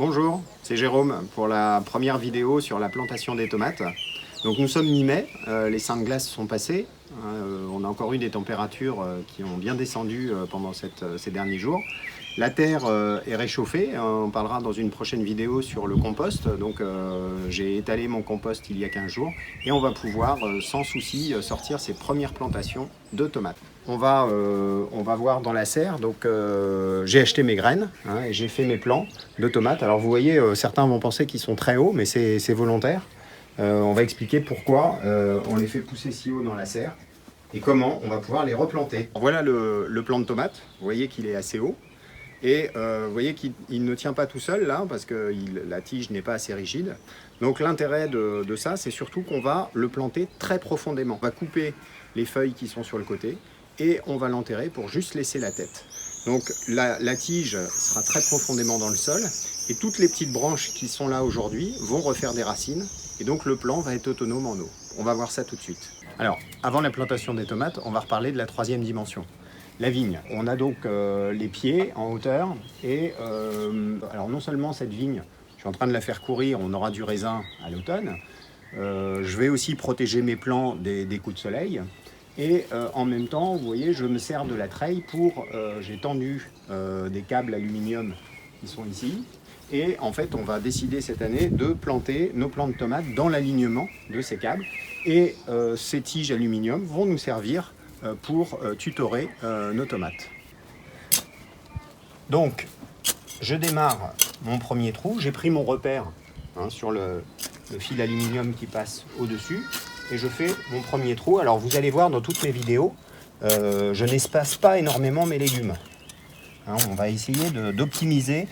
Bonjour, c'est Jérôme pour la première vidéo sur la plantation des tomates. Donc nous sommes mi-mai, les seins de glace sont passés, on a encore eu des températures qui ont bien descendu pendant ces derniers jours. La terre est réchauffée, on parlera dans une prochaine vidéo sur le compost. Donc j'ai étalé mon compost il y a 15 jours et on va pouvoir sans souci sortir ces premières plantations de tomates. On va voir dans la serre, donc j'ai acheté mes graines et j'ai fait mes plants de tomates. Alors vous voyez, certains vont penser qu'ils sont très hauts, mais c'est volontaire. On va expliquer pourquoi on les fait pousser si haut dans la serre et comment on va pouvoir les replanter. Voilà le plant de tomates, vous voyez qu'il est assez haut. Et vous voyez qu'il ne tient pas tout seul là, parce que la tige n'est pas assez rigide. Donc l'intérêt de ça, c'est surtout qu'on va le planter très profondément. On va couper les feuilles qui sont sur le côté et on va l'enterrer pour juste laisser la tête. Donc la tige sera très profondément dans le sol et toutes les petites branches qui sont là aujourd'hui vont refaire des racines et donc le plant va être autonome en eau. On va voir ça tout de suite. Alors, avant la plantation des tomates, on va reparler de la troisième dimension. La vigne. On a donc les pieds en hauteur et alors non seulement cette vigne, je suis en train de la faire courir, on aura du raisin à l'automne. Je vais aussi protéger mes plants des coups de soleil. Et en même temps, vous voyez, je me sers de la treille pour... j'ai tendu des câbles aluminium qui sont ici. Et en fait, on va décider cette année de planter nos plants de tomates dans l'alignement de ces câbles. Et ces tiges aluminium vont nous servir pour tutorer nos tomates. Donc, je démarre mon premier trou. J'ai pris mon repère sur le fil aluminium qui passe au-dessus. Et je fais mon premier trou. Alors vous allez voir dans toutes mes vidéos, je n'espace pas énormément mes légumes. On va essayer d'optimiser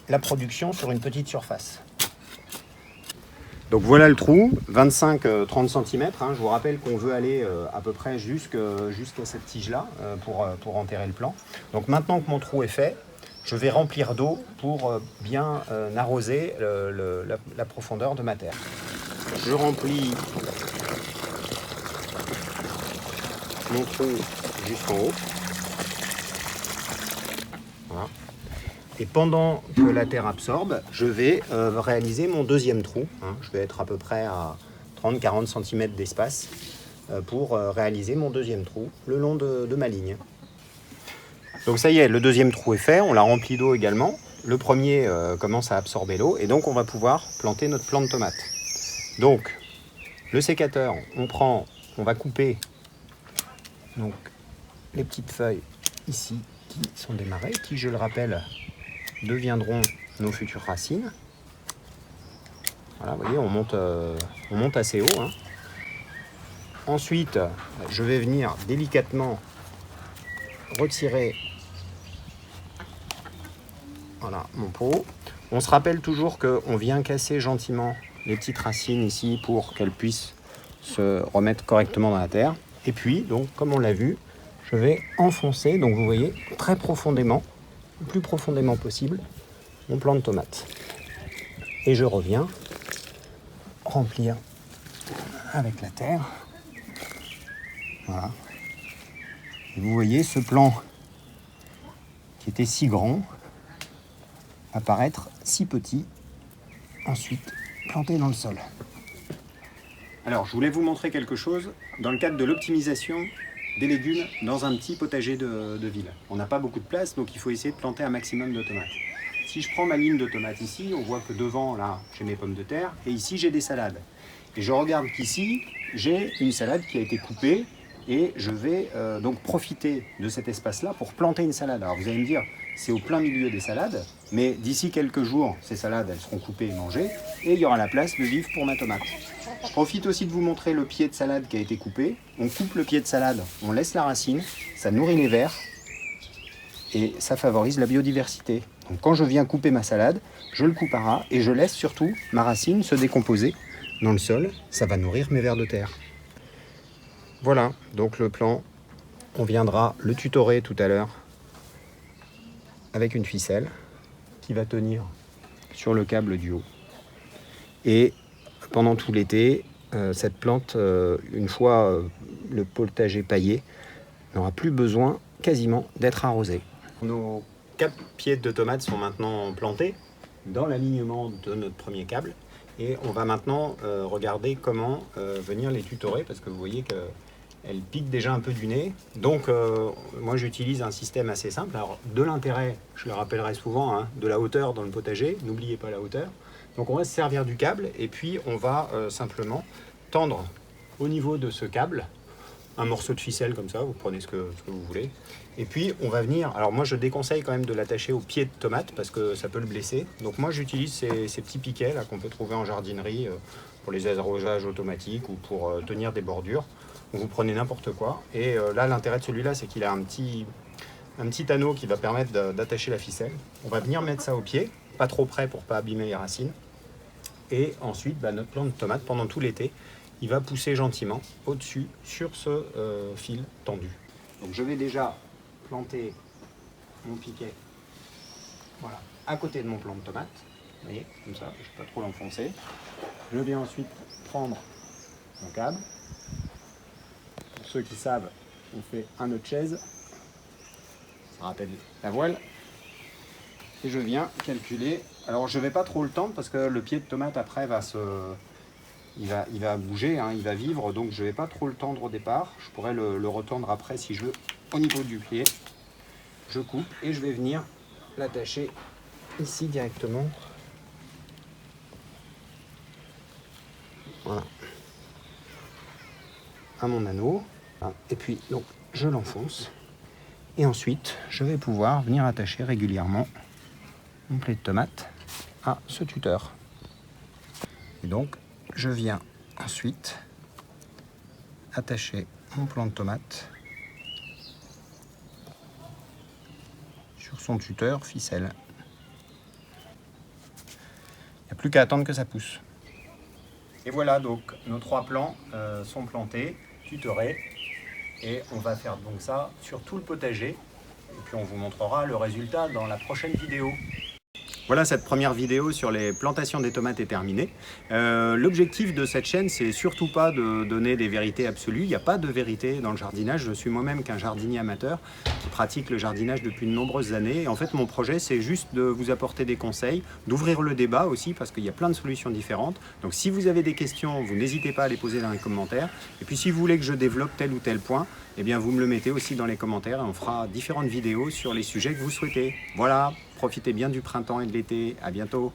la production sur une petite surface. Donc voilà le trou, 25-30 cm. Je vous rappelle qu'on veut aller à peu près jusqu'à cette tige-là pour enterrer le plant. Donc maintenant que mon trou est fait, je vais remplir d'eau pour bien arroser la profondeur de ma terre. Je remplis mon trou jusqu'en haut. Voilà. Et pendant que la terre absorbe, je vais réaliser mon deuxième trou. Je vais être à peu près à 30-40 cm d'espace pour réaliser mon deuxième trou le long de ma ligne. Donc ça y est, le deuxième trou est fait, on l'a rempli d'eau également. Le premier commence à absorber l'eau et donc on va pouvoir planter notre plant de tomates. Donc le sécateur, on va couper donc, les petites feuilles ici qui sont démarrées, qui je le rappelle deviendront nos futures racines. Voilà, vous voyez, on monte assez haut. Ensuite, je vais venir délicatement retirer mon pot. On se rappelle toujours qu'on vient casser gentiment les petites racines ici pour qu'elles puissent se remettre correctement dans la terre. Et puis, donc, comme on l'a vu, je vais enfoncer, donc vous voyez, très profondément, le plus profondément possible, mon plant de tomates. Et je reviens remplir avec la terre. Voilà. Et vous voyez ce plant qui était si grand apparaître si petit, ensuite planté dans le sol. Alors, je voulais vous montrer quelque chose dans le cadre de l'optimisation des légumes dans un petit potager de ville. On n'a pas beaucoup de place, donc il faut essayer de planter un maximum de tomates. Si je prends ma ligne de tomates ici, on voit que devant, là, j'ai mes pommes de terre, et ici, j'ai des salades. Et je regarde qu'ici, j'ai une salade qui a été coupée, et je vais donc profiter de cet espace-là pour planter une salade. Alors vous allez me dire, c'est au plein milieu des salades, mais d'ici quelques jours, ces salades, elles seront coupées et mangées, et il y aura la place de vivre pour ma tomate. Je profite aussi de vous montrer le pied de salade qui a été coupé. On coupe le pied de salade, on laisse la racine, ça nourrit les vers, et ça favorise la biodiversité. Donc quand je viens couper ma salade, je le coupe à ras, et je laisse surtout ma racine se décomposer dans le sol, ça va nourrir mes vers de terre. Voilà, donc le plan, on viendra le tutorer tout à l'heure avec une ficelle qui va tenir sur le câble du haut. Et pendant tout l'été, cette plante, une fois le potager paillé, n'aura plus besoin quasiment d'être arrosée. Nos 4 pieds de tomates sont maintenant plantés dans l'alignement de notre premier câble. Et on va maintenant regarder comment venir les tutorer, parce que vous voyez qu'elles piquent déjà un peu du nez. Donc moi j'utilise un système assez simple. Alors de l'intérêt, je le rappellerai souvent, hein, de la hauteur dans le potager, n'oubliez pas la hauteur. Donc on va se servir du câble et puis on va simplement tendre au niveau de ce câble un morceau de ficelle comme ça, vous prenez ce que vous voulez. Et puis on va venir, alors moi je déconseille quand même de l'attacher au pied de tomate parce que ça peut le blesser. Donc moi j'utilise ces petits piquets là qu'on peut trouver en jardinerie pour les arrosages automatiques ou pour tenir des bordures. Donc vous prenez n'importe quoi. Et là l'intérêt de celui-là c'est qu'il a un petit anneau qui va permettre d'attacher la ficelle. On va venir mettre ça au pied, pas trop près pour pas abîmer les racines. Et ensuite notre plant de tomate pendant tout l'été, il va pousser gentiment au-dessus sur ce fil tendu. Donc je vais déjà planter mon piquet, voilà, à côté de mon plant de tomate. Vous voyez, comme ça, je ne vais pas trop l'enfoncer. Je vais ensuite prendre mon câble. Pour ceux qui savent, on fait un nœud de chaise. Ça rappelle la voile. Et je viens calculer. Alors je ne vais pas trop le tendre parce que le pied de tomate après il va bouger, hein, il va vivre, donc je ne vais pas trop le tendre au départ. Je pourrais le retendre après si je veux au niveau du pied. Je coupe et je vais venir l'attacher ici directement. Voilà. À mon anneau. Et puis donc je l'enfonce. Et ensuite je vais pouvoir venir attacher régulièrement mon pied de tomate à ce tuteur. Et donc je viens ensuite attacher mon plant de tomate sur son tuteur ficelle. Il n'y a plus qu'à attendre que ça pousse. Et voilà, donc nos 3 plants sont plantés, tutorés, et on va faire donc ça sur tout le potager. Et puis on vous montrera le résultat dans la prochaine vidéo. Voilà, cette première vidéo sur les plantations des tomates est terminée. L'objectif de cette chaîne, c'est surtout pas de donner des vérités absolues. Il n'y a pas de vérité dans le jardinage. Je suis moi-même qu'un jardinier amateur qui pratique le jardinage depuis de nombreuses années. Et en fait, mon projet, c'est juste de vous apporter des conseils, d'ouvrir le débat aussi, parce qu'il y a plein de solutions différentes. Donc si vous avez des questions, vous n'hésitez pas à les poser dans les commentaires. Et puis si vous voulez que je développe tel ou tel point, eh bien vous me le mettez aussi dans les commentaires et on fera différentes vidéos sur les sujets que vous souhaitez. Voilà, profitez bien du printemps et de l'été. À bientôt.